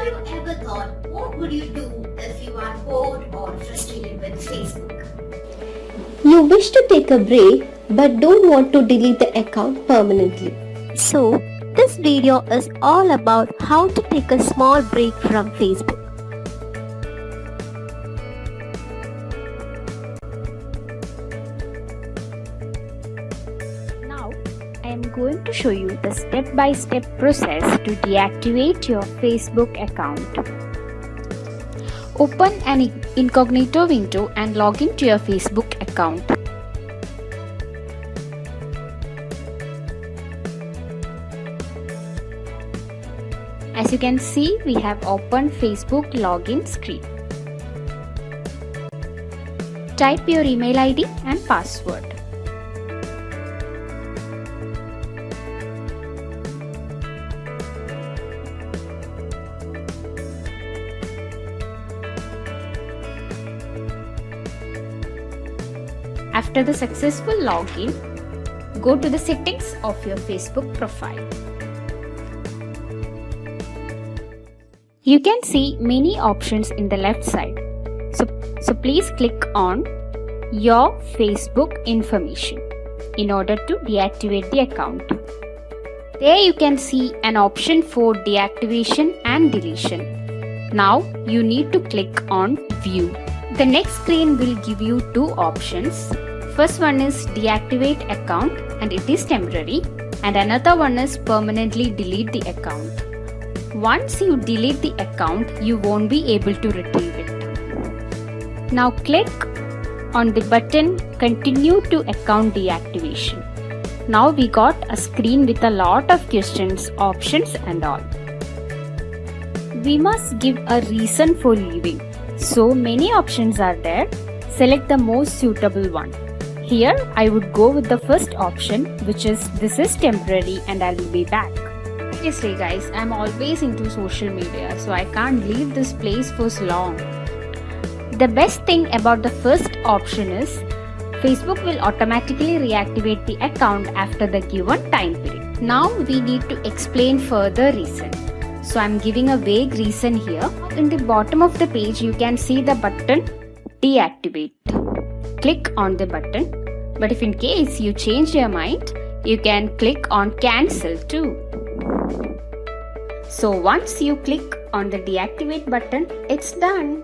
Have you ever thought, what would you do if you are bored or frustrated with Facebook? You wish to take a break but don't want to delete the account permanently. So, this video is all about how to take a small break from Facebook. Now, I am going to show you the step-by-step process to deactivate your Facebook account. Open an incognito window and log into your Facebook account. As you can see, we have opened Facebook login screen. Type your email ID and password. After the successful login, go to the settings of your Facebook profile. You can see many options in the left side. So please click on your Facebook information in order to deactivate the account. There you can see an option for deactivation and deletion. Now you need to click on view. The next screen will give you two options. First one is deactivate account and it is temporary, and another one is permanently delete the account. Once you delete the account, you won't be able to retrieve it. Now click on the button Continue to Account Deactivation. Now we got a screen with a lot of questions, options and all. We must give a reason for leaving. So many options are there. Select the most suitable one. Here I would go with the first option, which is this is temporary and I will be back. Seriously guys, I'm always into social media, so I can't leave this place for so long. The best thing about the first option is Facebook will automatically reactivate the account after the given time period. Now we need to explain further reason. So I'm giving a vague reason here. In the bottom of the page, you can see the button deactivate. Click on the button. But if in case you change your mind, you can click on cancel too. So once you click on the deactivate button, it's done.